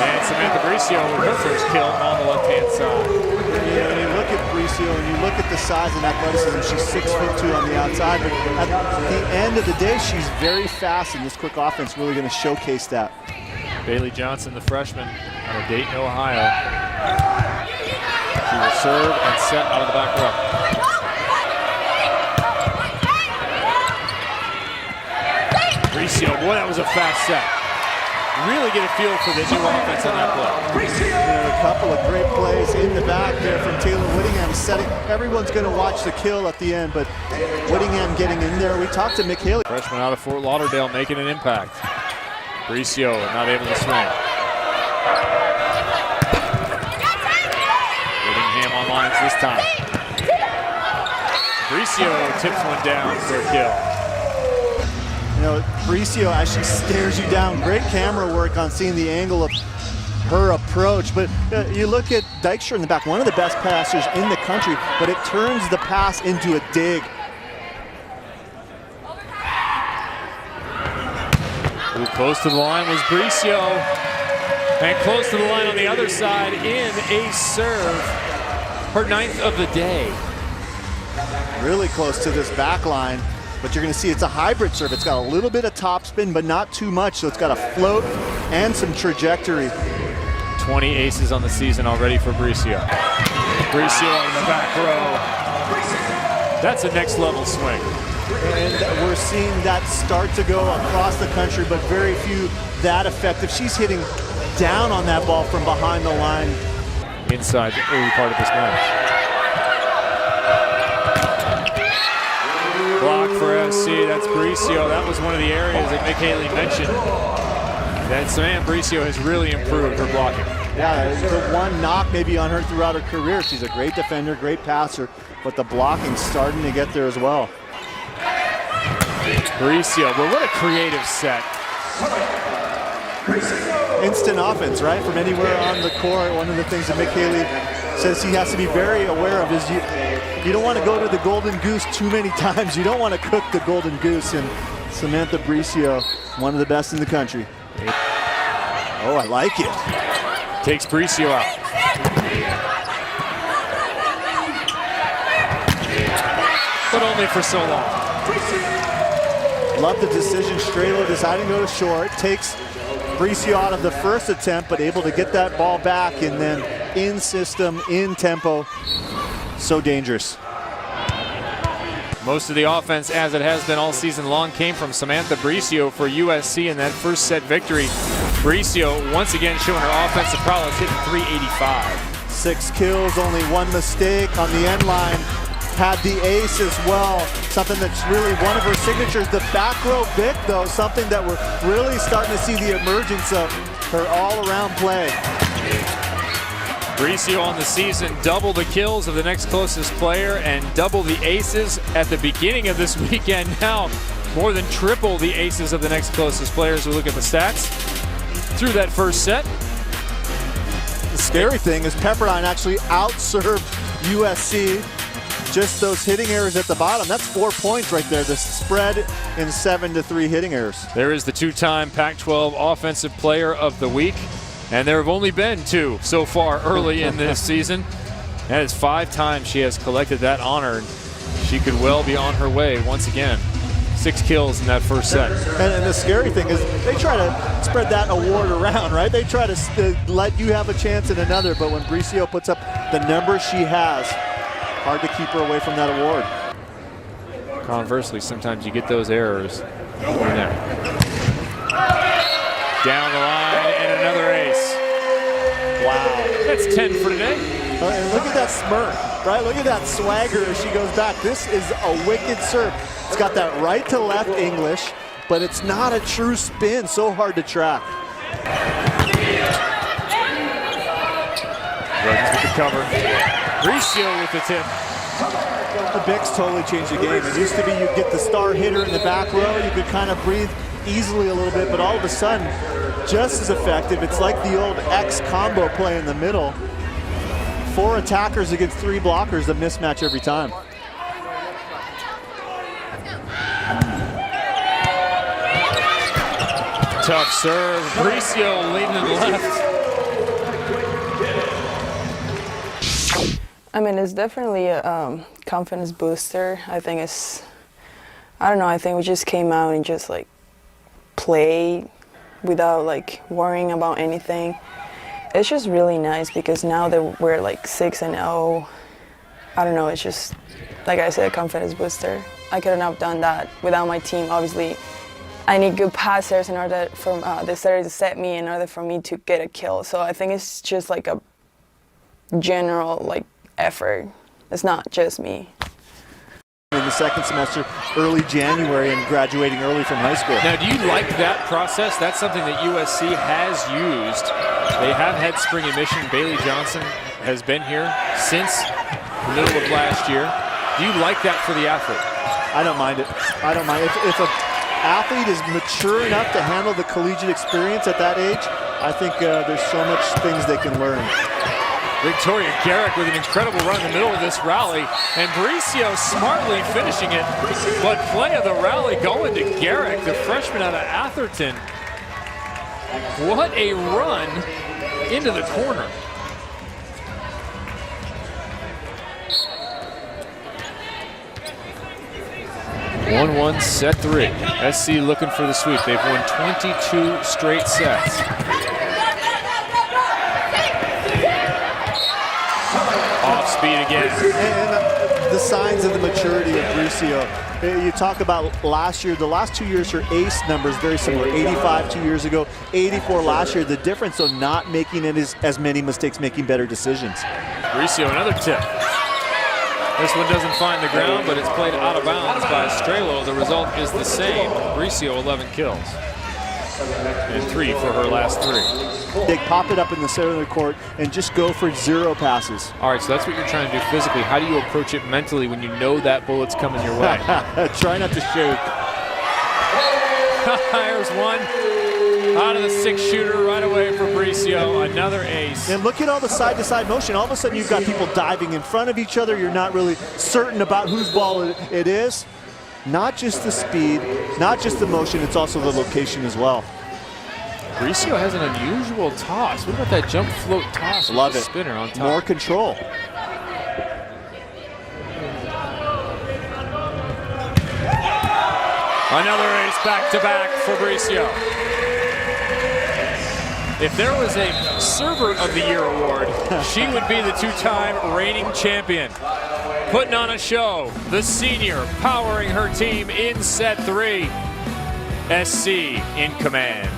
And Samantha Bricio with her first kill on the left-hand side. Yeah, when you look at Bricio and you look at the size and athleticism, she's 6'2" on the outside, but at the end of the day, she's very fast, and this quick offense really going to showcase that. Bailey Johnson, the freshman out of Dayton, Ohio. She will serve and set out of the back row. Bricio, boy, that was a fast set. Really get a feel for the new offense on that play. A couple of great plays in the back there from Taylor Whittingham setting. Everyone's going to watch the kill at the end, but Whittingham getting in there. We talked to McHaley. Freshman out of Fort Lauderdale making an impact. Bricio not able to swing. Whittingham on lines this time. Bricio tips one down for a kill. You know, Bricio, as she stares you down, great camera work on seeing the angle of her approach. But you look at Dykstra in the back, one of the best passers in the country, but it turns the pass into a dig. Ooh, close to the line was Bricio. And close to the line on the other side in a serve. Her 9th of the day. Really close to this back line. But you're going to see it's a hybrid serve. It's got a little bit of topspin, but not too much. So it's got a float and some trajectory. 20 aces on the season already for Bricio. Bricio in the back row. That's a next level swing. And we're seeing that start to go across the country, but very few that effective. She's hitting down on that ball from behind the line. Inside the early part of this match. Block for SC, that's Bricio. That was one of the areas that McHaley mentioned. That Samantha Bricio has really improved her blocking. Yeah, the one knock maybe on her throughout her career. She's a great defender, great passer, but the blocking's starting to get there as well. Bricio, well, what a creative set. Instant offense, right? From anywhere on the court. One of the things that McHaley says he has to be very aware of is you don't want to go to the golden goose too many times. You don't want to cook the golden goose. And Samantha Bricio, one of the best in the country. Oh, I like it. Takes Bricio out. But only for so long. Love the decision. Strelo deciding to go to short. Takes Bricio out of the first attempt, but able to get that ball back and then in system, in tempo. So dangerous. Most of the offense, as it has been all season long, came from Samantha Bricio for USC in that first set victory. Bricio once again showing her offensive prowess, hitting .385. 6 kills, only 1 mistake on the end line. Had the ace as well. Something that's really one of her signatures. The back row Vic, though, something that we're really starting to see the emergence of her all-around play. Bricio on the season, double the kills of the next closest player and double the aces at the beginning of this weekend. Now, more than triple the aces of the next closest players. We look at the stats through that first set. The scary thing is Pepperdine actually outserved USC. Just those hitting errors at the bottom. That's 4 points right there. The spread in 7-3 hitting errors. There is the two-time Pac-12 Offensive Player of the Week. And there have only been 2 so far early in this season. That is 5 times she has collected that honor. She could well be on her way once again. 6 kills in that first set. And the scary thing is they try to spread that award around, right? They try to let you have a chance in another, but when Bricio puts up the numbers she has, hard to keep her away from that award. Conversely, sometimes you get those errors. Down the line and another ace. Wow. That's 10 for today. And look at that smirk, right? Look at that swagger as she goes back. This is a wicked serve. It's got that right to left English, but it's not a true spin. So hard to track. Runs with the cover. Bricio with the tip. The Bics totally changed the game. It used to be you'd get the star hitter in the back row. You could kind of breathe easily a little bit, but all of a sudden, just as effective. It's like the old X combo play in the middle. 4 attackers against 3 blockers, a mismatch every time. Tough serve. Bricio leading to the left. I mean, it's definitely a confidence booster. I think I don't know, I think we just came out and just like played without like worrying about anything. It's just really nice because now that we're like 6-0, I don't know, it's just, like I said, a confidence booster. I couldn't have done that without my team. Obviously, I need good passers in order for the setter to set me in order for me to get a kill. So I think it's just like a general like effort. It's not just me. In the second semester, early January, and graduating early from high school. Now, do you like that process? That's something that USC has used. They have had spring admission. Bailey Johnson has been here since the middle of last year. Do you like that for the athlete? I don't mind it. I don't mind. If an athlete is mature enough to handle the collegiate experience at that age, I think there's so much things they can learn. Victoria Garrick with an incredible run in the middle of this rally, and Bricio smartly finishing it, but play of the rally going to Garrick, the freshman out of Atherton. What a run into the corner. (1-1) set 3. SC looking for the sweep. They've won 22 straight sets. Off speed again. And the signs of the maturity of Bricio. You talk about last year, the last 2 years, her ace numbers very similar. 85 2 years ago, 84 last year. The difference, though, not making it as many mistakes, making better decisions. Bricio, another tip. This one doesn't find the ground, but it's played out of bounds by Strelo. The result is the same. Bricio, 11 kills. And 3 for her last 3. They pop it up in the center of the court and just go for 0 passes. All right, so that's what you're trying to do physically. How do you approach it mentally when you know that bullet's coming your way? Try not to shoot. There's one out of the 6-shooter right away for Bricio. Another ace. And look at all the side-to-side motion. All of a sudden, you've got people diving in front of each other. You're not really certain about whose ball it is. Not just the speed, not just the motion, it's also the location as well. Bricio has an unusual toss. What about that jump float toss? Love it. Spinner on top. More control. Another ace back-to-back for Bricio. If there was a Server of the Year award, she would be the 2-time reigning champion. Putting on a show, the senior powering her team in set 3. SC in command.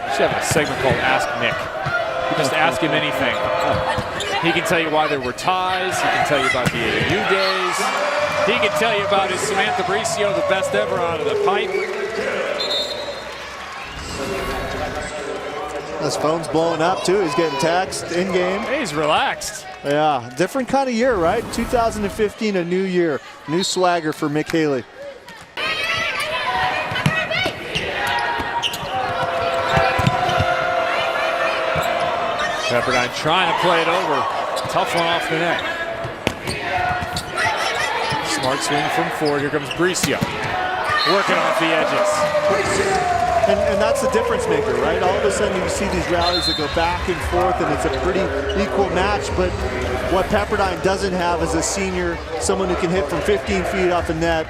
We should have a segment called Ask Nick. You just ask him anything. He can tell you why there were ties. He can tell you about the AAU days. He can tell you about his Samantha Bricio, the best ever out of the pipe. His phone's blowing up too. He's getting texts in game. He's relaxed. Yeah, different kind of year, right? 2015, a new year. New swagger for Mick Haley. Pepperdine trying to play it over. Tough one off the net. Smart swing from forward. Here comes Bricio. Working off the edges. And that's the difference maker, right? All of a sudden you see these rallies that go back and forth and it's a pretty equal match, but what Pepperdine doesn't have is a senior, someone who can hit from 15 feet off the net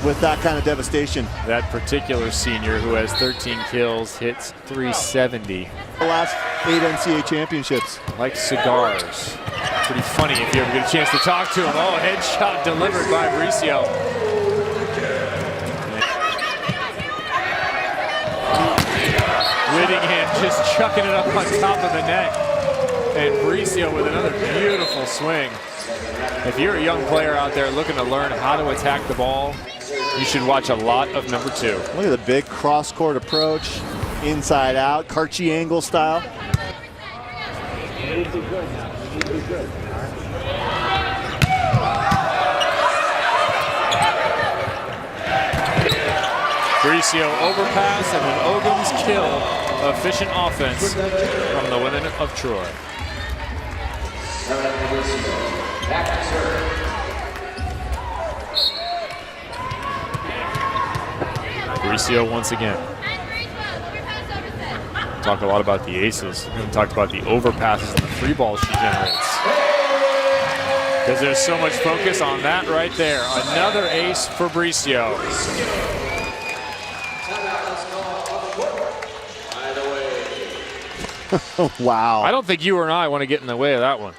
with that kind of devastation. That particular senior who has 13 kills hits .370. The last 8 NCAA championships. Like cigars. Pretty funny if you ever get a chance to talk to him. Oh, headshot delivered by Bricio. Whittingham just chucking it up on top of the net. And Bricio with another beautiful swing. If you're a young player out there looking to learn how to attack the ball, you should watch a lot of number 2. Look at the big cross-court approach, inside out, Karchi angle style. Bricio overpass and an Ogum's kill. Efficient offense from the women of Troy. Bricio once again. Talk a lot about the aces. We haven't talked about the overpasses and the free balls she generates. Because there's so much focus on that right there. Another ace for Bricio. Wow. I don't think you or I want to get in the way of that one.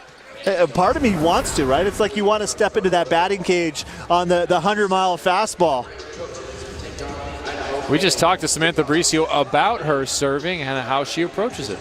Part of me wants to, right? It's like you want to step into that batting cage on the 100-mile fastball. We just talked to Samantha Bricio about her serving and how she approaches it.